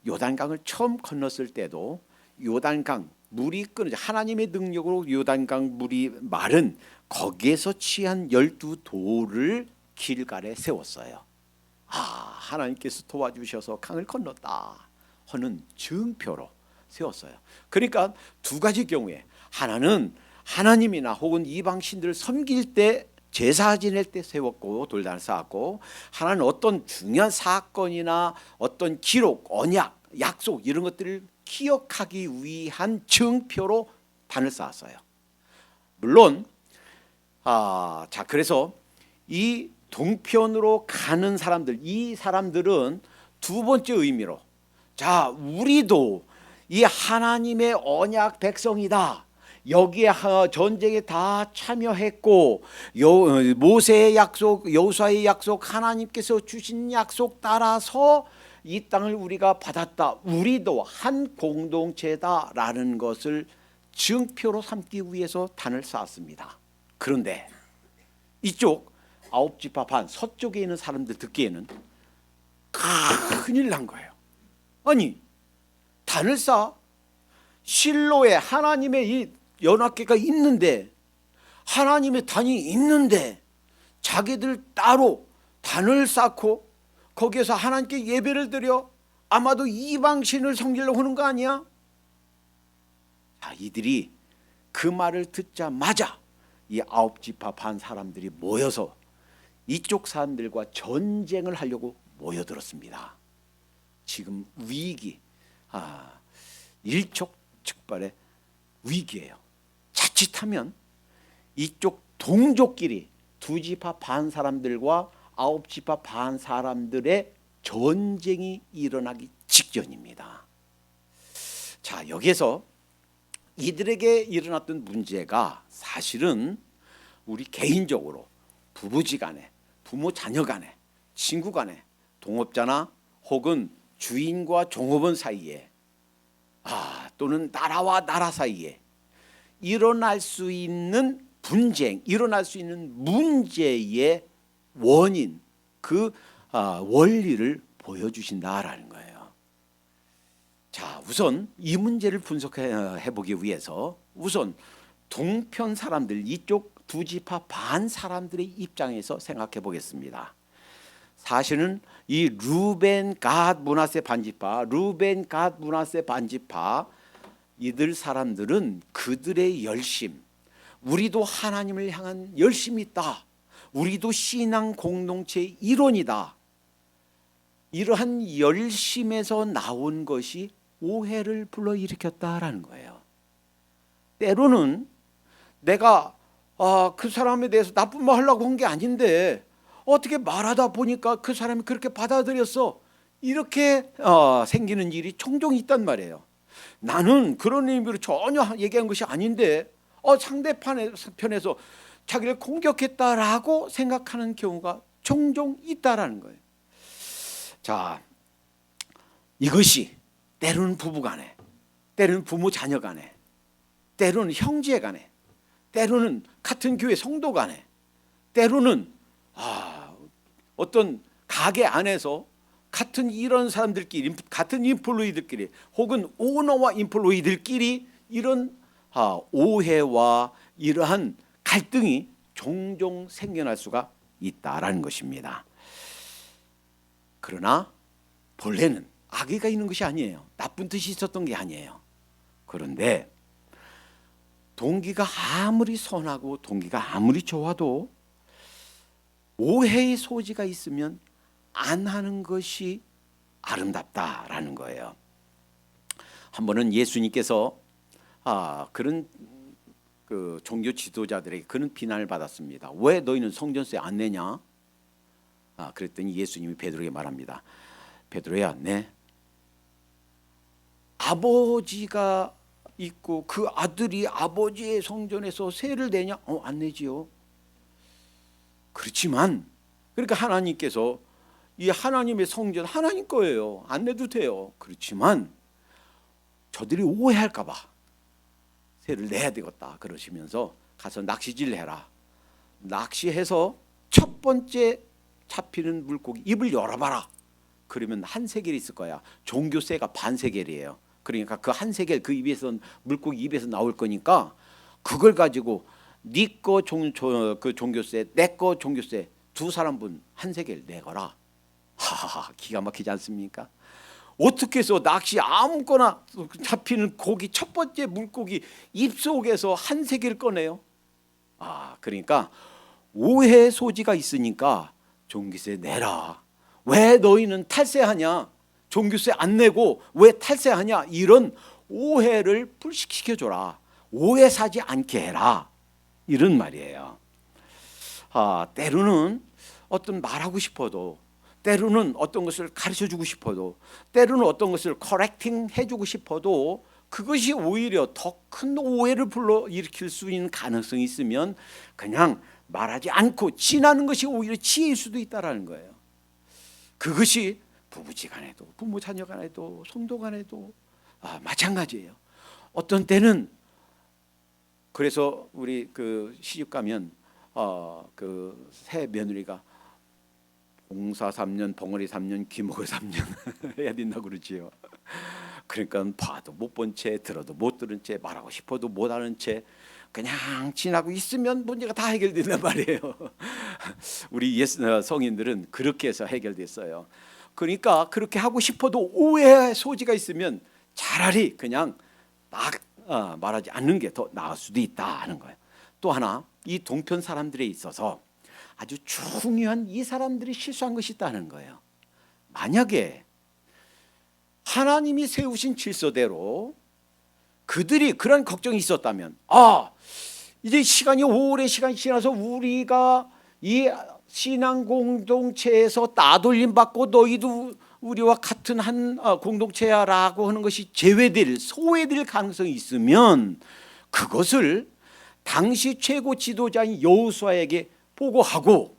요단강을 처음 건넜을 때도 요단강 물이 끊어져 하나님의 능력으로 요단강 물이 마른 거기에서 취한 12돌을 길갈에 세웠어요. 하나님께서 도와주셔서 강을 건넜다 하는 증표로 세웠어요. 그러니까 두 가지 경우에 하나는 하나님이나 혹은 이방 신들을 섬길 때 제사 지낼 때 세웠고 돌단을 쌓았고, 하나는 어떤 중요한 사건이나 어떤 기록, 언약, 약속 이런 것들을 기억하기 위한 증표로 단을 쌓았어요. 물론 그래서 이 동편으로 가는 사람들, 이 사람들은 두 번째 의미로 우리도 이 하나님의 언약 백성이다. 여기에 전쟁에 다 참여했고 모세의 약속, 여호수아의 약속, 하나님께서 주신 약속 따라서 이 땅을 우리가 받았다. 우리도 한 공동체다라는 것을 증표로 삼기 위해서 단을 쌓았습니다. 그런데 이쪽 9지파 반 서쪽에 있는 사람들 듣기에는 큰일 난 거예요. 아니, 단을 쌓아 실로에 하나님의 이 연합궤가 있는데, 하나님의 단이 있는데 자기들 따로 단을 쌓고 거기에서 하나님께 예배를 드려 아마도 이방신을 섬기려고 하는 거 아니야? 자, 이들이 그 말을 듣자마자 이 아홉 지파 반 사람들이 모여서 이쪽 사람들과 전쟁을 하려고 모여들었습니다. 지금 위기, 일촉즉발의 위기예요. 자칫하면 이쪽 동족끼리 두 지파 반 사람들과 아홉 지파 반 사람들의 전쟁이 일어나기 직전입니다. 자, 여기에서 이들에게 일어났던 문제가 사실은 우리 개인적으로 부부지간에, 부모 자녀간에, 친구간에, 동업자나 혹은 주인과 종업원 사이에, 또는 나라와 나라 사이에 일어날 수 있는 분쟁, 일어날 수 있는 문제의 원인, 그 원리를 보여주신다라는 거예요. 자, 우선 이 문제를 분석해 보기 위해서 우선 동편 사람들, 이쪽 두 지파 반 사람들의 입장에서 생각해 보겠습니다. 사실은 이 루벤, 갓, 므낫세 반지파, 루벤, 갓, 므낫세 반지파, 이들 사람들은 그들의 열심, 우리도 하나님을 향한 열심이 있다, 우리도 신앙 공동체의 일원이다, 이러한 열심에서 나온 것이 오해를 불러일으켰다라는 거예요. 때로는 내가 그 사람에 대해서 나쁜 말 하려고 한 게 아닌데 어떻게 말하다 보니까 그 사람이 그렇게 받아들였어, 이렇게 생기는 일이 종종 있단 말이에요. 나는 그런 의미로 전혀 얘기한 것이 아닌데 상대편에서 자기를 공격했다라고 생각하는 경우가 종종 있다라는 거예요. 자, 이것이 때로는 부부간에, 때로는 부모 자녀간에, 때로는 형제간에, 때로는 같은 교회 성도간에, 때로는 어떤 가게 안에서 같은 이런 사람들끼리, 같은 인플루이들끼리, 혹은 오너와 인플루이들끼리 이런 오해와 이러한 갈등이 종종 생겨날 수가 있다라는 것입니다. 그러나 본래는 악의가 있는 것이 아니에요. 나쁜 뜻이 있었던 게 아니에요. 그런데 동기가 아무리 선하고 동기가 아무리 좋아도 오해의 소지가 있으면 안 하는 것이 아름답다라는 거예요. 한 번은 예수님께서 그런 그 종교 지도자들에게 그런 비난을 받았습니다. 왜 너희는 성전세 안 내냐? 그랬더니 예수님이 베드로에게 말합니다. 베드로야, 네, 아버지가 있고 그 아들이 아버지의 성전에서 세를 내냐? 안 내지요. 그렇지만, 그러니까 하나님께서 이 하나님의 성전 하나님 거예요. 안 내도 돼요. 그렇지만 저들이 오해할까 봐 세를 내야 되겠다 그러시면서 가서 낚시질 해라. 낚시해서 첫 번째 잡히는 물고기 입을 열어봐라. 그러면 한 세겔이 있을 거야. 종교세가 반 세겔이에요. 그러니까 그 한 세겔, 그 입에서 물고기 입에서 나올 거니까 그걸 가지고 네 거 그 종교세, 내 거 종교세, 두 사람분 한 세겔 내거라. 하하하, 기가 막히지 않습니까? 어떻게 해서 낚시 아무거나 잡히는 고기, 첫 번째 물고기 입속에서 한 세겔 꺼내요? 그러니까 오해 소지가 있으니까 종교세 내라. 왜 너희는 탈세하냐? 종교세 안 내고 왜 탈세하냐? 이런 오해를 불식시켜줘라. 오해 사지 않게 해라. 이런 말이에요. 때로는 어떤 말하고 싶어도, 때로는 어떤 것을 가르쳐주고 싶어도, 때로는 어떤 것을 커렉팅 해주고 싶어도 그것이 오히려 더 큰 오해를 불러일으킬 수 있는 가능성이 있으면 그냥 말하지 않고 지나는 것이 오히려 지혜일 수도 있다는 거예요. 그것이 부부지간에도, 부모 자녀간에도, 성도간에도 마찬가지예요. 어떤 때는, 그래서 우리 그 시집 가면 그 새 며느리가 공사 3년, 벙어리 3년, 귀머거 3년 해야 된다고 그러지요. 그러니까 봐도 못 본 채, 들어도 못 들은 채, 말하고 싶어도 못 하는 채 그냥 지나고 있으면 문제가 다 해결된단 말이에요. 우리 성인들은 그렇게 해서 해결됐어요. 그러니까 그렇게 하고 싶어도 오해의 소지가 있으면 차라리 그냥 딱 말하지 않는 게 더 나을 수도 있다 하는 거예요. 또 하나, 이 동편 사람들에 있어서 아주 중요한 이 사람들이 실수한 것이 있다는 거예요. 만약에 하나님이 세우신 질서대로 그들이 그런 걱정이 있었다면, 이제 시간이 오래 시간이 지나서 우리가 이 신앙 공동체에서 따돌림 받고 너희도 우리와 같은 한 공동체야라고 하는 것이 소외될 가능성이 있으면 그것을 당시 최고 지도자인 여호수아에게 보고하고,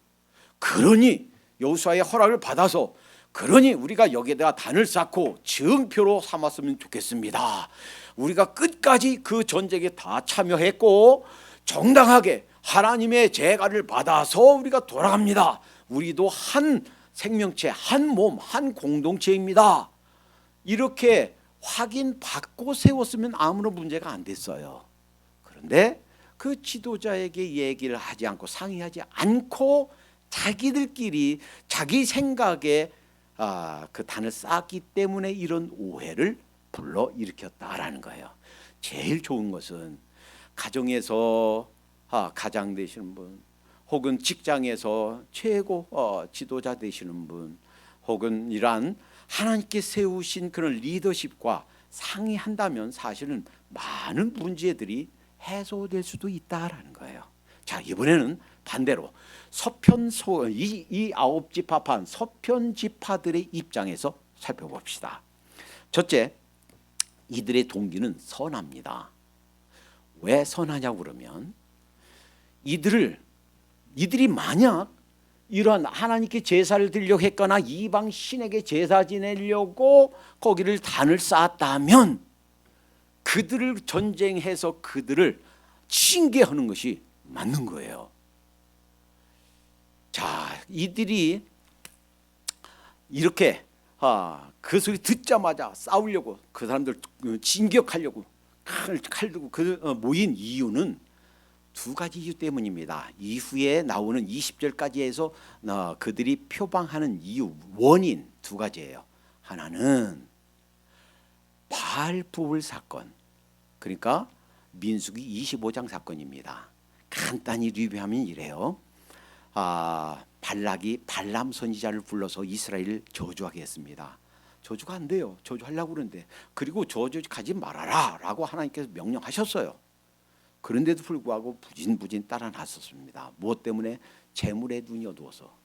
그러니 여호수아의 허락을 받아서 그러니 우리가 여기에다가 단을 쌓고 증표로 삼았으면 좋겠습니다. 우리가 끝까지 그 전쟁에 다 참여했고 정당하게 하나님의 제가를 받아서 우리가 돌아갑니다. 우리도 한 생명체, 한 몸, 한 공동체입니다. 이렇게 확인받고 세웠으면 아무런 문제가 안 됐어요. 그런데 그 지도자에게 얘기를 하지 않고 상의하지 않고 자기들끼리 자기 생각에 그 단을 쌓았기 때문에 이런 오해를 불러일으켰다라는 거예요. 제일 좋은 것은 가정에서 가장 되시는 분, 혹은 직장에서 최고 지도자 되시는 분, 혹은 이러한 하나님께 세우신 그런 리더십과 상의한다면 사실은 많은 문제들이 해소될 수도 있다라는 거예요. 자, 이번에는 반대로 이 아홉 지파판 서편 지파들의 입장에서 살펴봅시다. 첫째, 이들의 동기는 선합니다. 왜 선하냐고 그러면 이들이 만약 이런 하나님께 제사를 드리려고 했거나 이방 신에게 제사 지내려고 거기를 단을 쌓았다면 그들을 전쟁해서 그들을 징계하는 것이 맞는 거예요. 자, 이들이 이렇게 그 소리 듣자마자 싸우려고 그 사람들 진격하려고 칼 들고 모인 이유는 두 가지 이유 때문입니다. 이후에 나오는 20절까지 해서 그들이 표방하는 이유, 원인 두 가지예요. 하나는 바알부울 사건, 그러니까 민수기 25장 사건입니다. 간단히 리뷰하면 이래요. 발락이 발람 선지자를 불러서 이스라엘을 저주하게 했습니다. 저주가 안 돼요. 저주하려고 그러는데, 그리고 저주하지 말아라 라고 하나님께서 명령하셨어요. 그런데도 불구하고 부진부진 따라 나섰습니다. 무엇 때문에? 재물에 눈이 어두워서.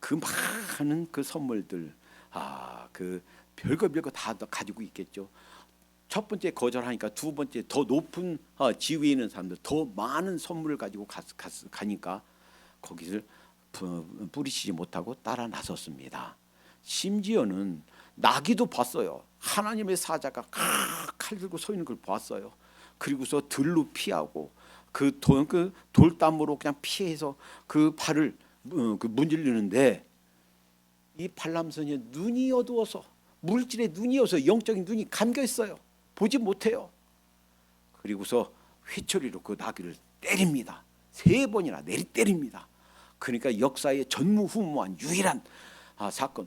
그 많은 그 선물들, 그 별거 다 가지고 있겠죠. 첫 번째 거절하니까 두 번째 더 높은 지위에 있는 사람들 더 많은 선물을 가지고 가니까 거기를 뿌리치지 못하고 따라 나섰습니다. 심지어는 나귀도 봤어요. 하나님의 사자가 칼 들고 서 있는 걸 봤어요. 그리고서 들로 피하고 그 돌담으로 그냥 피해서 그 발을 문지르는데, 이 발람선이 눈이 어두워서, 물질의 눈이 어두워서 영적인 눈이 감겨 있어요. 보지 못해요. 그리고서 회초리로 그 나귀를 때립니다. 3번이나 내리 때립니다. 그러니까 역사의 전무후무한 유일한 사건,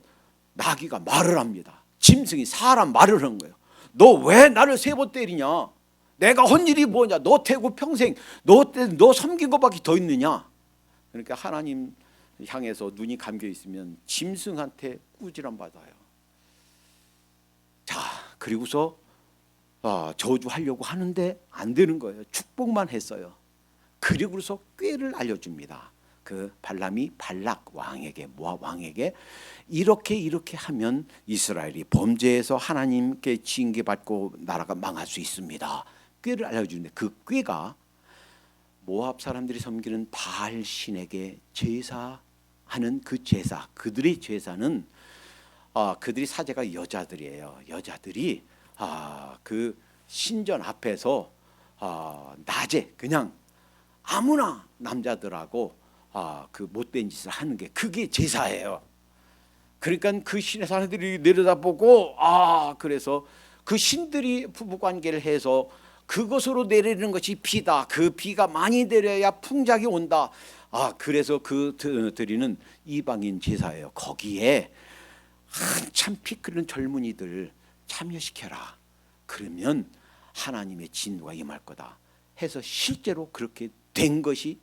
나귀가 말을 합니다. 짐승이 사람 말을 한 거예요. 너 왜 나를 3번 때리냐? 내가 한 일이 뭐냐? 너 태고 평생 너 섬긴 것밖에 더 있느냐? 그러니까 하나님 향해서 눈이 감겨 있으면 짐승한테 꾸지람 받아요. 자, 그리고서 저주하려고 하는데 안 되는 거예요. 축복만 했어요. 그리고서 꾀를 알려줍니다. 그 발람이 발락 왕에게, 모압 왕에게 이렇게 하면 이스라엘이 범죄해서 하나님께 징계받고 나라가 망할 수 있습니다. 꾀를 알려주는데, 그 꾀가 모압 사람들이 섬기는 바알 신에게 제사하는 그 제사, 그들의 제사는 그들이 사제가 여자들이에요. 여자들이 그 신전 앞에서 낮에 그냥 아무나 남자들하고 그 못된 짓을 하는 게 그게 제사예요. 그러니까 그 신의 사람들이 내려다보고 그래서 그 신들이 부부 관계를 해서 그것으로 내리는 것이 비다. 그 비가 많이 내려야 풍작이 온다. 그래서 그 드리는 이방인 제사예요. 거기에 한참 피 끓는 젊은이들 참여시켜라. 그러면 하나님의 진노가 임할 거다 해서 실제로 그렇게 된 것이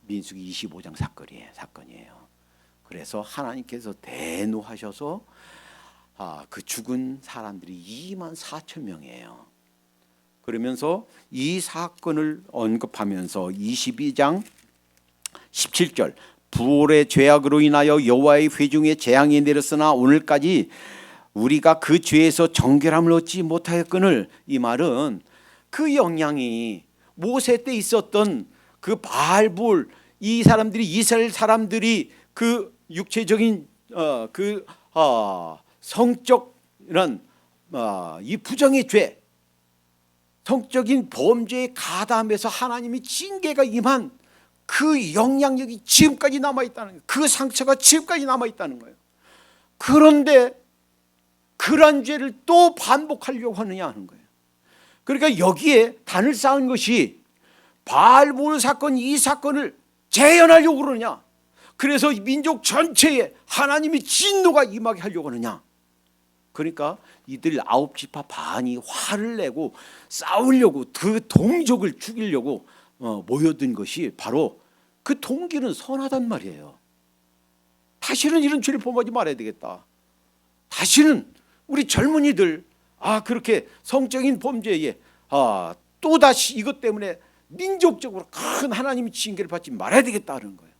민수기 25장 사건이에요. 그래서 하나님께서 대노하셔서 그 죽은 사람들이 24,000명이에요. 그러면서 이 사건을 언급하면서 22장 17절 부올의 죄악으로 인하여 여호와의 회중에 재앙이 내렸으나 오늘까지 우리가 그 죄에서 정결함을 얻지 못하였거늘, 이 말은 그 영향이 모세 때 있었던 그 바알불, 이 사람들이 이스라엘 사람들이 그 육체적인 성적 이런 이 부정의 죄, 성적인 범죄에 가담해서 하나님이 징계가 임한 그 영향력이 지금까지 남아있다는 거예요. 그 상처가 지금까지 남아있다는 거예요. 그런데 그런 죄를 또 반복하려고 하느냐 하는 거예요. 그러니까 여기에 단을 쌓은 것이 바알볼 사건, 이 사건을 재현하려고 그러느냐, 그래서 민족 전체에 하나님의 진노가 임하게 하려고 하느냐. 그러니까 이들 9지파 반이 화를 내고 싸우려고, 그 동족을 죽이려고 모여든 것이 바로 그 동기는 선하단 말이에요. 다시는 이런 죄를 범하지 말아야 되겠다. 다시는 우리 젊은이들 그렇게 성적인 범죄에 또다시 이것 때문에 민족적으로 큰 하나님의 징계를 받지 말아야 되겠다는 거예요.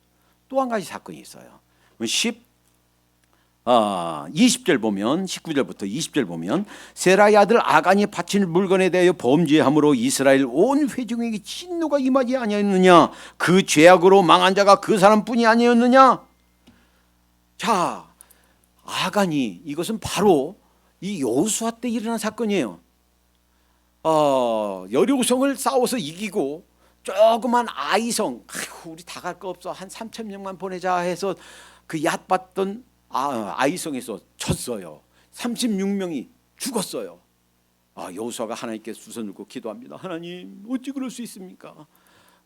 또 한 가지 사건이 있어요. 20절 보면, 19절부터 20절 보면, 세라의 아들 아간이 바친 물건에 대하여 범죄함으로 이스라엘 온 회중에게 진노가 임하지 아니하였느냐. 그 죄악으로 망한 자가 그 사람뿐이 아니었느냐. 자, 아간이, 이것은 바로 이 여호수아 때 일어난 사건이에요. 여리고성을 싸워서 이기고 조그만 아이성, 우리 다 갈 거 없어, 한 3,000명만 보내자 해서 그 얕봤던 아이성에서 졌어요. 36명이 죽었어요. 여호수아가 하나님께 수선 들고 기도합니다. 하나님, 어찌 그럴 수 있습니까?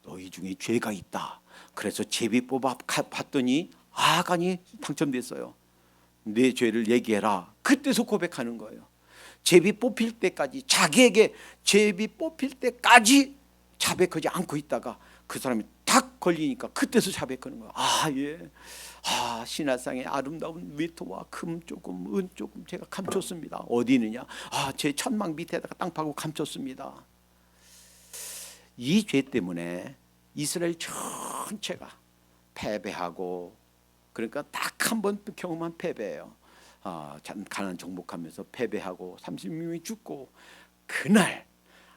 너희 중에 죄가 있다. 그래서 제비 뽑아 봤더니 아간이 당첨됐어요. 내 죄를 얘기해라. 그때서 고백하는 거예요. 제비 뽑힐 때까지, 자기에게 제비 뽑힐 때까지 자백하지 않고 있다가 그 사람이 딱 걸리니까 그때서 자백하는 거예요. 예. 신화상의 아름다운 외토와 금 조금, 은 조금 제가 감췄습니다. 어디 있느냐? 제 천막 밑에다가 땅 파고 감췄습니다. 이 죄 때문에 이스라엘 전체가 패배하고, 그러니까 딱 한 번 경험한 패배예요. 가나안 정복하면서 패배하고 36명이 죽고, 그날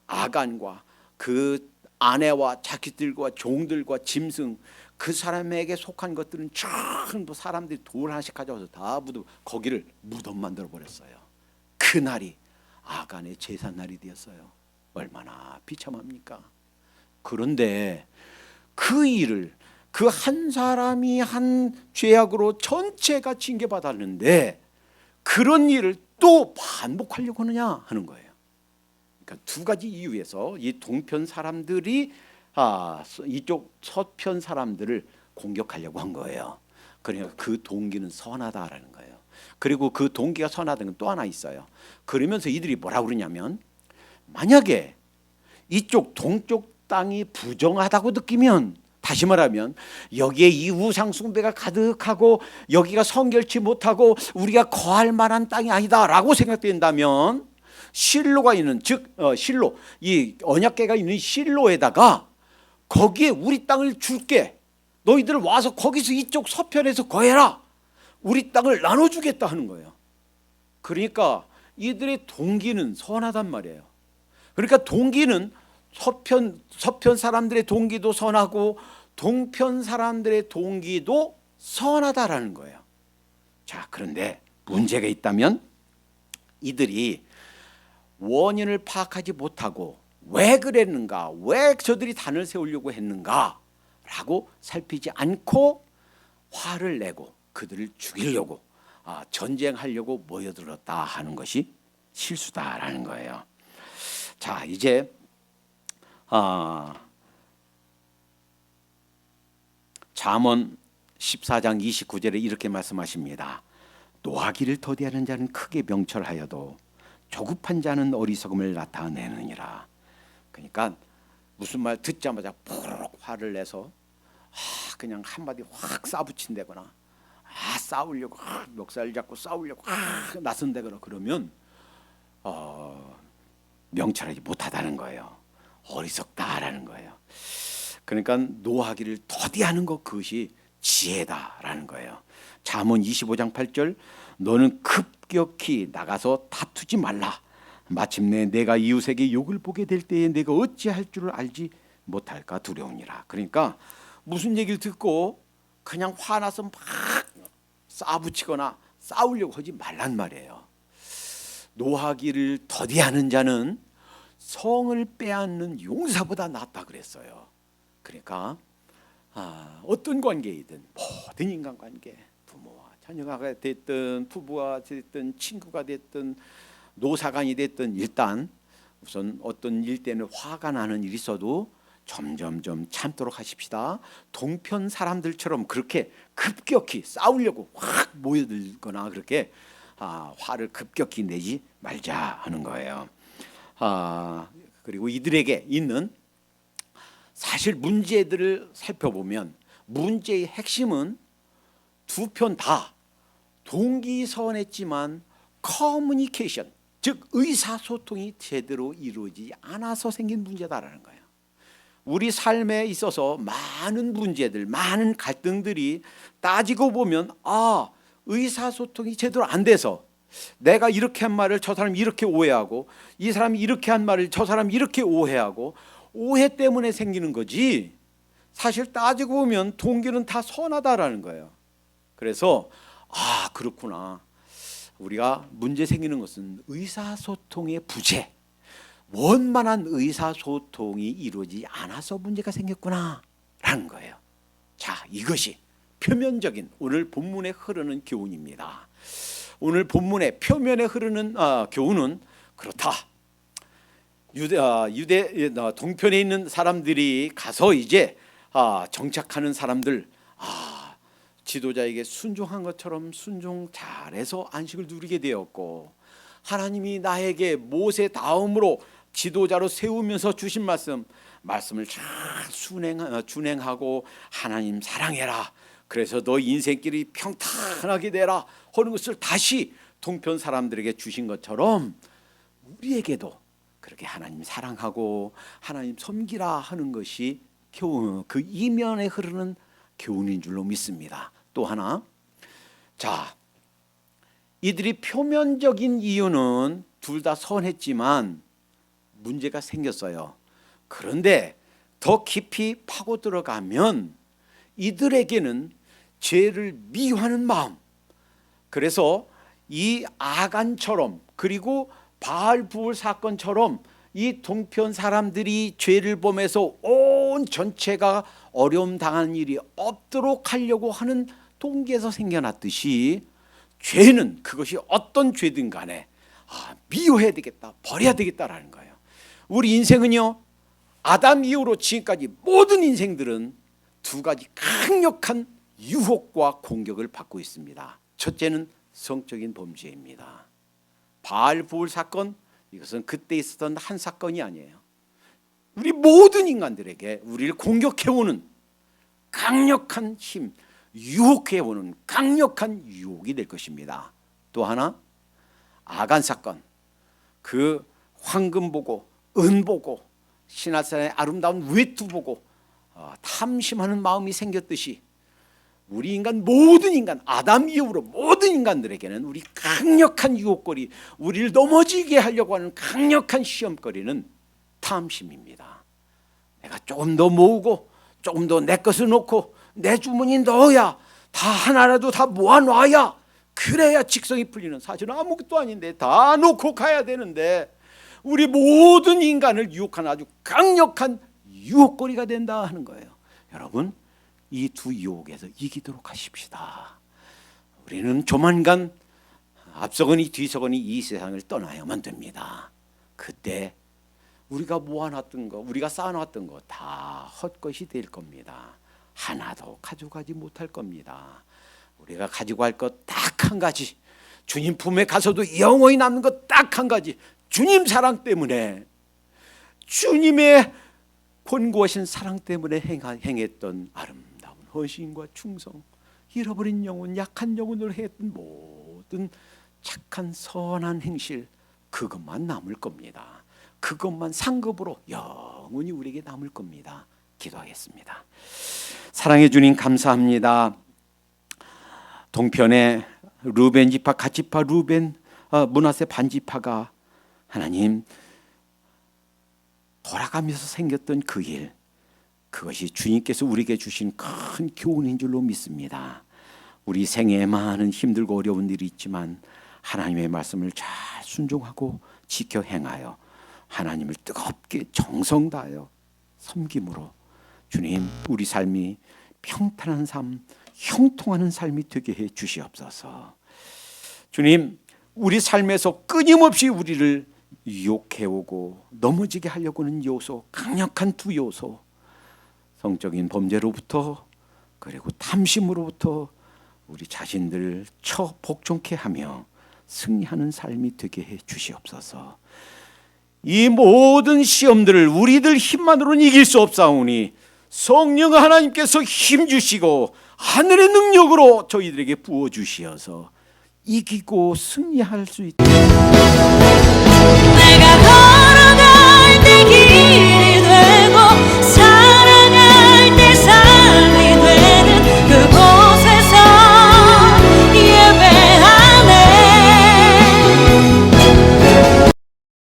아간과 그 아내와 자기들과 종들과 짐승, 그 사람에게 속한 것들은 전부 사람들이 돌 하나씩 가져와서 다 거기를 무덤 만들어 버렸어요. 그날이 아간의 제삿날이 되었어요. 얼마나 비참합니까? 그런데 그 일을, 그 한 사람이 한 죄악으로 전체가 징계받았는데 그런 일을 또 반복하려고 하느냐 하는 거예요. 그러니까 두 가지 이유에서 이 동편 사람들이 이쪽 서편 사람들을 공격하려고 한 거예요. 그러니까 그 동기는 선하다라는 거예요. 그리고 그 동기가 선하다는 건 또 하나 있어요. 그러면서 이들이 뭐라고 그러냐면, 만약에 이쪽 동쪽 땅이 부정하다고 느끼면, 다시 말하면 여기에 이 우상 숭배가 가득하고 여기가 성결치 못하고 우리가 거할 만한 땅이 아니다라고 생각된다면, 실로가 있는, 즉 실로, 이 언약궤가 있는 실로에다가 거기에 우리 땅을 줄게, 너희들 와서 거기서 이쪽 서편에서 거해라, 우리 땅을 나눠주겠다 하는 거예요. 그러니까 이들의 동기는 선하단 말이에요. 그러니까 동기는 서편 사람들의 동기도 선하고 동편 사람들의 동기도 선하다라는 거예요. 자, 그런데 문제가 있다면, 이들이 원인을 파악하지 못하고 왜 그랬는가, 왜 저들이 단을 세우려고 했는가 라고 살피지 않고 화를 내고 그들을 죽이려고 전쟁하려고 모여들었다 하는 것이 실수다라는 거예요. 자, 이제 잠언 14장 29절에 이렇게 말씀하십니다. 노하기를 더디하는 자는 크게 명철하여도 조급한 자는 어리석음을 나타내느니라. 그러니까 무슨 말 듣자마자 푹 화를 내서 그냥 한마디 확 싸붙인다거나 싸우려고 멱살 잡고 싸우려고 나선다거나 그러면 명철하지 못하다는 거예요. 어리석다라는 거예요. 그러니까 노하기를 더디하는 것, 그것이 지혜다라는 거예요. 잠언 25장 8절, 너는 급격히 나가서 다투지 말라. 마침내 내가 이웃에게 욕을 보게 될 때에 내가 어찌할 줄을 알지 못할까 두려우니라. 그러니까 무슨 얘기를 듣고 그냥 화나서 막 싸붙이거나 싸우려고 하지 말란 말이에요. 노하기를 더디하는 자는 성을 빼앗는 용사보다 낫다 그랬어요. 그러니까 어떤 관계이든, 모든 인간관계, 부모와 자녀가 됐든 부부가 됐든 친구가 됐든 노사간이 됐든, 일단 우선 어떤 일 때문에 화가 나는 일이 있어도 점점점 참도록 하십시다. 동편 사람들처럼 그렇게 급격히 싸우려고 확 모여들거나 그렇게 화를 급격히 내지 말자 하는 거예요. 그리고 이들에게 있는 사실 문제들을 살펴보면 문제의 핵심은 두 편 다 동기선했지만 커뮤니케이션, 즉 의사소통이 제대로 이루어지지 않아서 생긴 문제다라는 거예요. 우리 삶에 있어서 많은 문제들, 많은 갈등들이 따지고 보면 의사소통이 제대로 안 돼서 내가 이렇게 한 말을 저 사람이 이렇게 오해하고, 이 사람이 이렇게 한 말을 저 사람이 이렇게 오해하고, 오해 때문에 생기는 거지, 사실 따지고 보면 동기는 다 선하다라는 거예요. 그래서 그렇구나, 우리가 문제 생기는 것은 의사소통의 부재, 원만한 의사소통이 이루어지지 않아서 문제가 생겼구나 라는 거예요. 자, 이것이 표면적인 오늘 본문에 흐르는 교훈입니다. 오늘 본문의 표면에 흐르는 교훈은 그렇다. 유대 동편에 있는 사람들이 가서 이제 정착하는 사람들, 지도자에게 순종한 것처럼 순종 잘해서 안식을 누리게 되었고, 하나님이 나에게 모세 다음으로 지도자로 세우면서 주신 말씀을 잘 준행하고 하나님 사랑해라, 그래서 너 인생길이 평탄하게 되라 하는 것을 다시 동편 사람들에게 주신 것처럼 우리에게도 그렇게 하나님 사랑하고 하나님 섬기라 하는 것이 교훈, 그 이면에 흐르는 교훈인 줄로 믿습니다. 또 하나, 자, 이들이 표면적인 이유는 둘 다 선했지만 문제가 생겼어요. 그런데 더 깊이 파고 들어가면 이들에게는 죄를 미워하는 마음, 그래서 이 아간처럼 그리고 바알부울 사건처럼 이 동편 사람들이 죄를 범해서 온 전체가 어려움 당하는 일이 없도록 하려고 하는 동기에서 생겨났듯이, 죄는 그것이 어떤 죄든 간에 미워해야 되겠다, 버려야 되겠다라는 거예요. 우리 인생은요, 아담 이후로 지금까지 모든 인생들은 두 가지 강력한 유혹과 공격을 받고 있습니다. 첫째는 성적인 범죄입니다. 바알부울 사건, 이것은 그때 있었던 한 사건이 아니에요. 우리 모든 인간들에게 우리를 공격해오는 강력한 힘, 유혹해오는 강력한 유혹이 될 것입니다. 또 하나, 아간 사건, 그 황금 보고 은 보고 신하산의 아름다운 외투 보고 탐심하는 마음이 생겼듯이, 우리 인간, 모든 인간, 아담 이후로 모든 인간들에게는 우리 강력한 유혹거리, 우리를 넘어지게 하려고 하는 강력한 시험거리는 탐심입니다. 내가 조금 더 모으고 조금 더 내 것을 놓고 내 주머니 넣어야, 다 하나라도 다 모아놔야 그래야 직성이 풀리는, 사실은 아무것도 아닌데 다 놓고 가야 되는데 우리 모든 인간을 유혹하는 아주 강력한 유혹거리가 된다 하는 거예요. 여러분, 이 두 유혹에서 이기도록 하십시다. 우리는 조만간 앞서거니 뒤서거니 이 세상을 떠나야만 됩니다. 그때 우리가 모아놨던 거, 우리가 쌓아놨던 거 다 헛것이 될 겁니다. 하나도 가져가지 못할 겁니다. 우리가 가지고 할 것 딱 한 가지, 주님 품에 가서도 영원히 남는 것 딱 한 가지, 주님 사랑 때문에, 주님의 권고하신 사랑 때문에 행했던 아름다운 헌신과 충성, 잃어버린 영혼, 약한 영혼을 했던 모든 착한 선한 행실, 그것만 남을 겁니다. 그것만 상급으로 영원히 우리에게 남을 겁니다. 기도하겠습니다. 사랑해 주님 감사합니다. 동편에 루벤 지파, 갓지파, 루벤, 므낫세 반지파가 하나님 돌아가면서 생겼던 그 일, 그것이 주님께서 우리에게 주신 큰 교훈인 줄로 믿습니다. 우리 생애에 많은 힘들고 어려운 일이 있지만 하나님의 말씀을 잘 순종하고 지켜 행하여 하나님을 뜨겁게 정성 다하여 섬김으로 주님 우리 삶이 평탄한 삶, 형통하는 삶이 되게 해 주시옵소서. 주님 우리 삶에서 끊임없이 우리를 유혹해오고 넘어지게 하려고 하는 요소, 강력한 두 요소, 성적인 범죄로부터 그리고 탐심으로부터 우리 자신들을 복종케 하며 승리하는 삶이 되게 해 주시옵소서. 이 모든 시험들을 우리들 힘만으로는 이길 수 없사오니 성령 하나님께서 힘 주시고 하늘의 능력으로 저희들에게 부어 주시어서 이기고 승리할 수 있도록